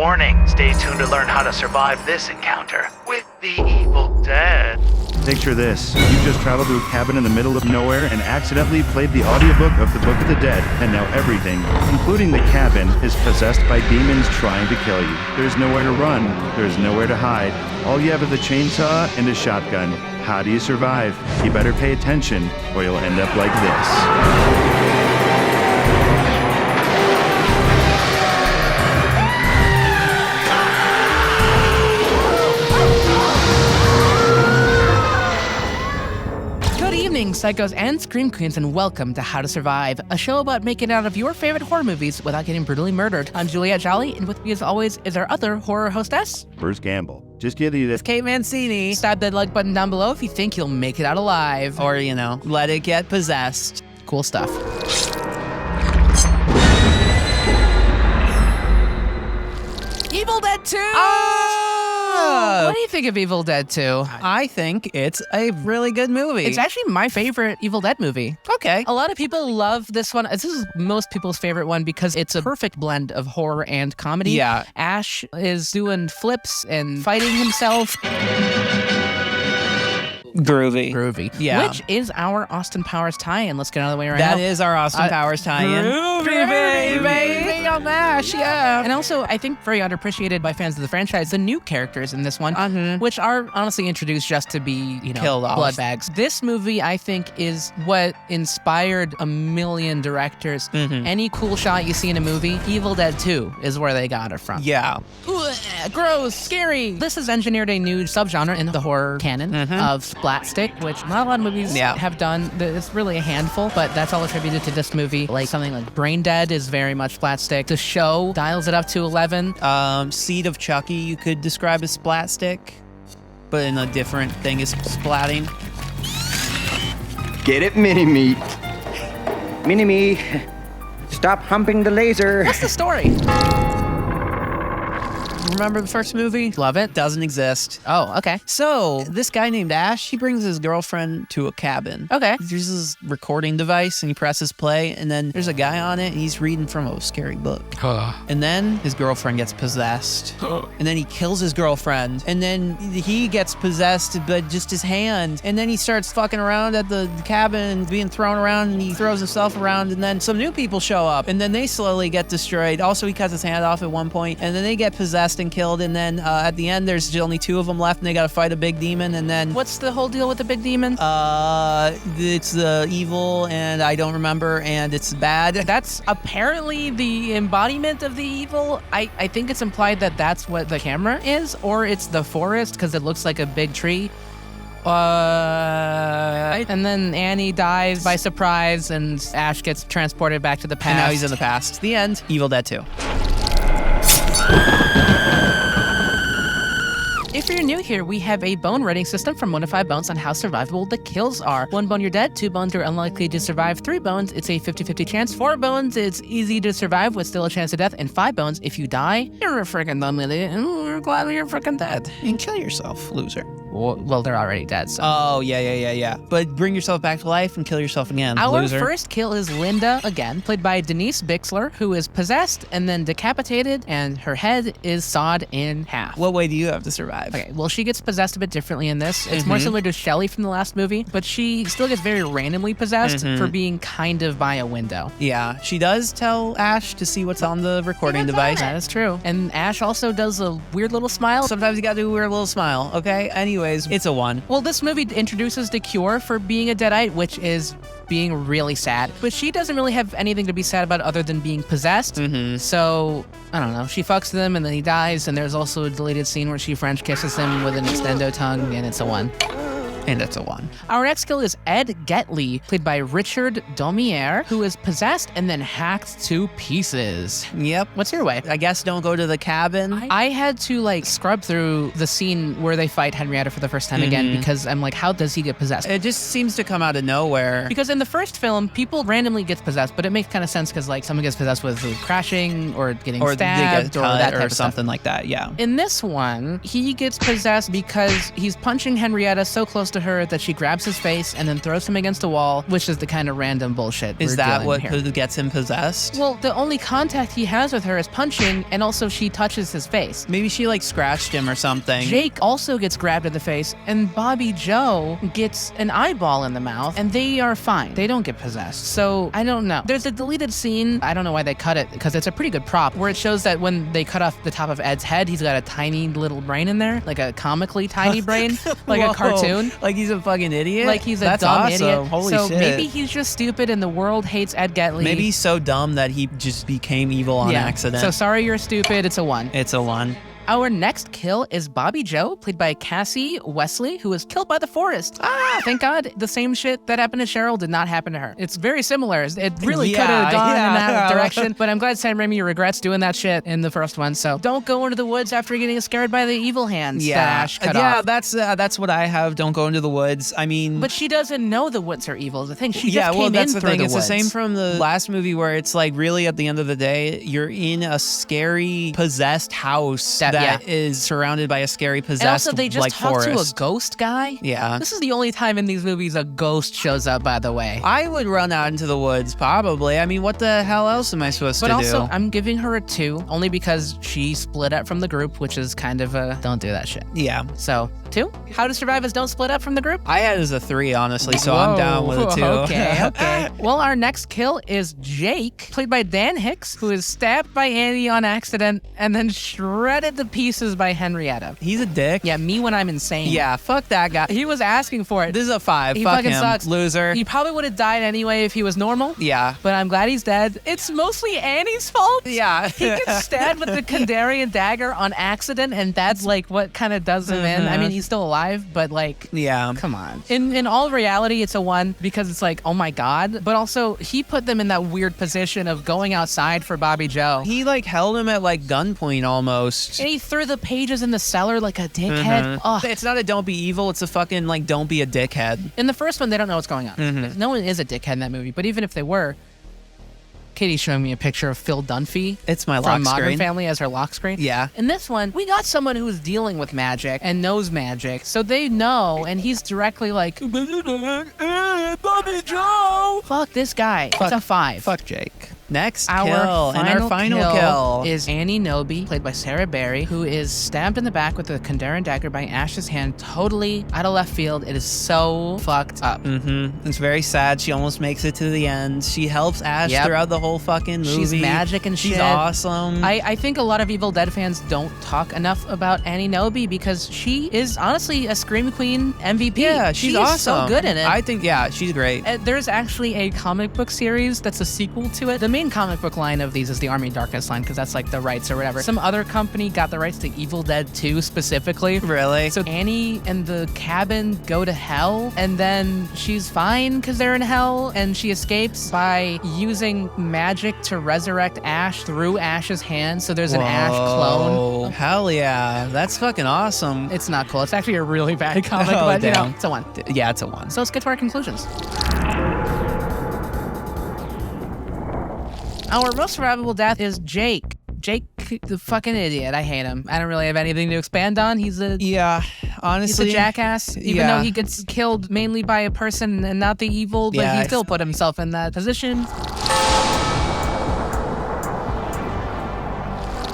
Warning, stay tuned to learn how to survive this encounter with the Evil Dead. Picture this. You just traveled to a cabin in the middle of nowhere and accidentally played the audiobook of the Book of the Dead, and now everything, including the cabin, is possessed by demons trying to kill you. There's nowhere to run. There's nowhere to hide. All you have is a chainsaw and a shotgun. How do you survive? You better pay attention, or you'll end up like this. Psychos and Scream Queens, and welcome to How to Survive, a show about making it out of your favorite horror movies without getting brutally murdered. I'm Juliette Jolly, and with me as always is our other horror hostess, Bruce Gamble. Just give you this. Kate Mancini. Stab that like button down below if you think you'll make it out alive. Or, let it get possessed. Cool stuff. Evil Dead 2! What do you think of Evil Dead 2? I think it's a really good movie. It's actually my favorite Evil Dead movie. Okay. A lot of people love this one. This is most people's favorite one because it's a perfect blend of horror and comedy. Yeah. Ash is doing flips and fighting himself. Groovy. Yeah. Which is our Austin Powers tie-in. Let's get out of the way right now. now. That is our Austin Powers tie-in. Groovy, baby, on Ash, yeah. And also, I think very underappreciated by fans of the franchise, the new characters in this one, which are honestly introduced just to be, killed off. Blood bags. This movie, I think, is what inspired a million directors. Any cool shot you see in a movie, Evil Dead 2 is where they got it from. Yeah. Gross, scary. This has engineered a new subgenre in the horror canon of splatstick, which not a lot of movies have done. It's really a handful, but that's all attributed to this movie. Like something like Brain Dead is very much splatstick. The Show dials it up to 11. Seed of Chucky you could describe as splatstick, but in a different thing is splatting. Get it, Mini-Me. Mini-Me, stop humping the laser. What's the story? Remember the first movie? Love it. Doesn't exist. Oh, okay. So, this guy named Ash, he brings his girlfriend to a cabin. Okay. There's this recording device, and he presses play, and then there's a guy on it, and he's reading from a scary book. And then his girlfriend gets possessed. And then he kills his girlfriend. And then he gets possessed, but just his hand. And then he starts fucking around at the cabin, being thrown around, and he throws himself around, and then some new people show up, and then they slowly get destroyed. Also, he cuts his hand off at one point, and then they get possessed and killed, and then at the end there's only two of them left, and they gotta fight a big demon. And then what's the whole deal with the big demon? It's evil, and I don't remember, and it's bad. That's apparently the embodiment of the evil. I think it's implied that that's what the camera is, or it's the forest because it looks like a big tree. And then Annie dies by surprise, and Ash gets transported back to the past. And now he's in the past. The end. Evil Dead 2. If you're new here, we have a bone rating system from 1 to 5 bones on how survivable the kills are. 1 bone, you're dead. 2 bones, you're unlikely to survive. 3 bones, it's a 50-50 chance. 4 bones, it's easy to survive with still a chance of death. And 5 bones, if you die, you're a freaking dumb idiot, and we're glad you're freaking dead. And kill yourself, loser. Well, they're already dead, so. Oh, yeah. But bring yourself back to life and kill yourself again, Our loser. first kill is Linda, again, played by Denise Bixler, who is possessed and then decapitated, and her head is sawed in half. What way do you have to survive? Okay, well, she gets possessed a bit differently in this. It's more similar to Shelley from the last movie, but she still gets very randomly possessed for being kind of by a window. Yeah, she does tell Ash to see what's on the recording device. That is true. And Ash also does a weird little smile. Sometimes you gotta do a weird little smile, okay? Anyways, it's a 1. Well, this movie introduces the cure for being a deadite, which is being really sad. But she doesn't really have anything to be sad about other than being possessed. So, I don't know. She fucks them and then he dies, and there's also a deleted scene where she French kisses him with an extendo tongue, and it's a 1. And that's a 1. Our next kill is Ed Getley, played by Richard Domier, who is possessed and then hacked to pieces. Yep. What's your way? I guess don't go to the cabin. I had to scrub through the scene where they fight Henrietta for the first time again, because I'm like, how does he get possessed? It just seems to come out of nowhere. Because in the first film, people randomly get possessed, but it makes kind of sense because someone gets possessed with crashing or getting or stabbed they get or that type or of something stuff. like that, yeah. In this one, he gets possessed because he's punching Henrietta so close close to her that she grabs his face and then throws him against a wall, which is the kind of random bullshit Is we're that dealing what here. gets him possessed? Well, the only contact he has with her is punching, and also she touches his face. Maybe she like scratched him or something. Jake also gets grabbed in the face, and Bobby Joe gets an eyeball in the mouth, and they are fine. They don't get possessed. So, I don't know. There's a deleted scene, I don't know why they cut it, because it's a pretty good prop, where it shows that when they cut off the top of Ed's head, he's got a tiny little brain in there, like a comically tiny brain, like Whoa. a cartoon. Like he's a fucking idiot? Like he's a That's dumb awesome. idiot. Holy so shit. maybe he's just stupid and the world hates Ed Getley. Maybe he's so dumb that he just became evil on accident. So sorry you're stupid, it's a 1. It's a 1. Our next kill is Bobby Joe, played by Cassie Wesley, who was killed by the forest. Thank God the same shit that happened to Cheryl did not happen to her. It's very similar. It really could have gone in that direction, but I'm glad Sam Raimi regrets doing that shit in the first one. So don't go into the woods after getting scared by the evil hands that Ash cut off. That's what I have. Don't go into the woods. I mean, But she doesn't know the woods are evil. Is the thing. She just well, came that's in the through thing. the It's woods. the same from the last movie where it's like really at the end of the day, you're in a scary possessed house that is surrounded by a scary possessed And also, they just like talked to a forest. ghost guy. Yeah. This is the only time in these movies a ghost shows up, by the way. I would run out into the woods, probably. I mean, what the hell else am I supposed But to also, do? I'm giving her a 2, only because she split up from the group, which is kind of a don't do that shit. Yeah. So, 2? How to survive is don't split up from the group? I had it as a 3, honestly, so I'm down with a 2. Okay. Well, our next kill is Jake, played by Dan Hicks, who is stabbed by Annie on accident and then shredded to pieces by Henrietta. He's a dick. Yeah, me when I'm insane. Yeah, fuck that guy. He was asking for it. This is a 5. He Fuck fucking him. sucks. Loser. He probably would have died anyway if he was normal. Yeah. But I'm glad he's dead. It's mostly Annie's fault. Yeah. He gets stabbed with the Kandarian dagger on accident, and that's like what kind of does him in. I mean, he's still alive, but like, Yeah. come on. In all reality, it's a 1 because it's like, oh my God. But also, he put them in that weird position of going outside for Bobby Joe. He like held him at like gunpoint almost. And he threw the pages in the cellar like a dickhead. Ugh. It's not a don't be evil, it's a fucking like don't be a dickhead. In the first one, they don't know what's going on. No one is a dickhead in that movie, but even if they were, Katie's showing me a picture of Phil Dunphy. It's my from lock Modern screen. Family as her lock screen. Yeah. In this one, we got someone who is dealing with magic and knows magic, so they know, and he's directly like, Bobby Joe! Fuck this guy. It's a 5. Fuck Jake. Next Our kill, and our final kill is Annie Noby, played by Sarah Berry, who is stabbed in the back with a Kandarian dagger by Ash's hand, totally out of left field. It is so fucked up. It's very sad. She almost makes it to the end. She helps Ash throughout the whole fucking movie. She's magic and She's shit. awesome. I think a lot of Evil Dead fans don't talk enough about Annie Noby because she is honestly a Scream Queen MVP. Yeah, she's awesome. So good in it. I think, yeah, she's great. There's actually a comic book series that's a sequel to it. The main comic book line of these is the Army of Darkness line because that's like the rights or whatever. Some other company got the rights to Evil Dead 2 specifically. Really? So Annie and the cabin go to hell, and then she's fine because they're in hell, and she escapes by using magic to resurrect Ash through Ash's hand. So there's an Ash clone. Hell yeah. That's fucking awesome. It's not cool. It's actually a really bad comic, Oh, but you know, damn. it's a 1. Yeah, it's a 1. So let's get to our conclusions. Our most survivable death is Jake. Jake, the fucking idiot. I hate him. I don't really have anything to expand on. He's a Yeah, honestly. He's a jackass, even though he gets killed mainly by a person and not the evil, but he still put himself in that position.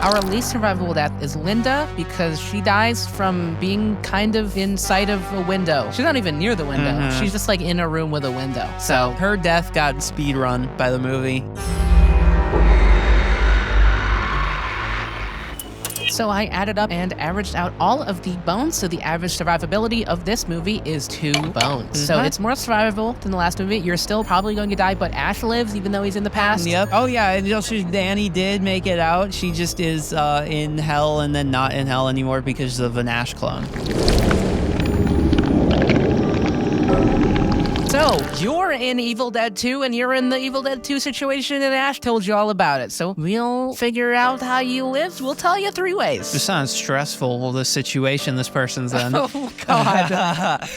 Our least survivable death is Linda because she dies from being kind of in sight of a window. She's not even near the window. She's just like in a room with a window. So her death got speed run by the movie. So I added up and averaged out all of the bones, so the average survivability of this movie is 2 bones. So it's more survivable than the last movie. You're still probably going to die, but Ash lives even though he's in the past. Yep. Oh yeah, and Danny did make it out. She just is in hell and then not in hell anymore because of an Ash clone. So, you're in Evil Dead 2, and you're in the Evil Dead 2 situation, and Ash told you all about it. So, we'll figure out how you lived. We'll tell you 3 ways. This sounds stressful, the situation this person's in. Oh, God.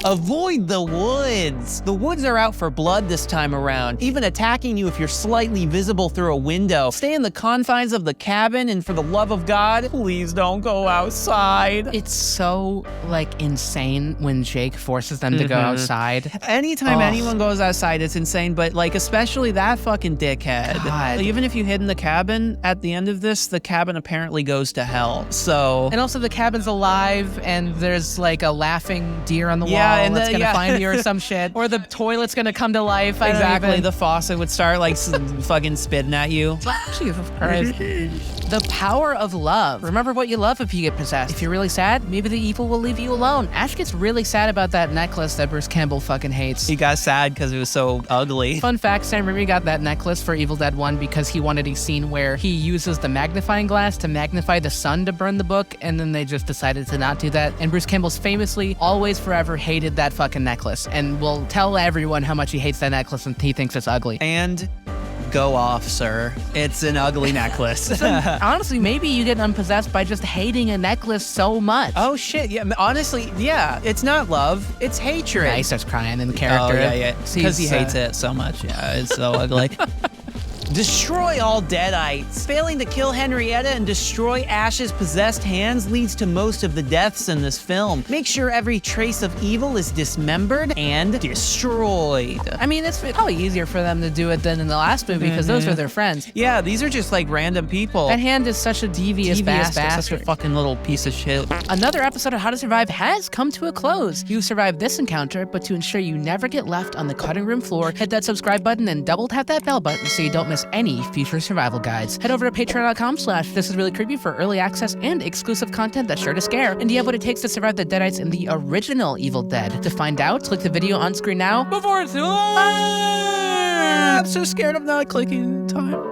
Avoid the woods. The woods are out for blood this time around, even attacking you if you're slightly visible through a window. Stay in the confines of the cabin, and for the love of God, please don't go outside. It's so, like, insane when Jake forces them to go outside. Anytime anyone goes outside, it's insane, but, like, especially that fucking dickhead. God. Even if you hid in the cabin, at the end of this, the cabin apparently goes to hell, so... And also the cabin's alive, and there's, like, a laughing deer on the wall and that's gonna yeah. find you or some shit. Or the toilet's gonna come to life. Exactly, the faucet would start, like, fucking spitting at you. Jesus Christ. The power of love. Remember what you love if you get possessed. If you're really sad, maybe the evil will leave you alone. Ash gets really sad about that necklace that Bruce Campbell fucking hates. He got sad because it was so ugly. Fun fact, Sam Raimi got that necklace for Evil Dead 1 because he wanted a scene where he uses the magnifying glass to magnify the sun to burn the book, and then they just decided to not do that. And Bruce Campbell's famously, always forever hated that fucking necklace, and will tell everyone how much he hates that necklace and he thinks it's ugly. And go off, sir. It's an ugly necklace. Honestly, maybe you get unpossessed by just hating a necklace so much. Oh shit, yeah, honestly, yeah, it's not love, it's hatred. Yeah, he starts crying in the character. Oh, yeah, because he hates it so much. Yeah, it's so ugly. Destroy all deadites. Failing to kill Henrietta and destroy Ash's possessed hands leads to most of the deaths in this film. Make sure every trace of evil is dismembered and destroyed. I mean, it's probably easier for them to do it than in the last movie because those were their friends. Yeah, these are just like random people. That hand is such a devious bastard. Such a fucking little piece of shit. Another episode of How to Survive has come to a close. You survived this encounter, but to ensure you never get left on the cutting room floor, hit that subscribe button and double tap that bell button so you don't miss any future survival guides. Head over to patreon.com/thisisreallycreepy for early access and exclusive content that's sure to scare. And do you have what it takes to survive the deadites in the original Evil Dead? To find out, click the video on screen now before it's too late. I'm so scared of not clicking time.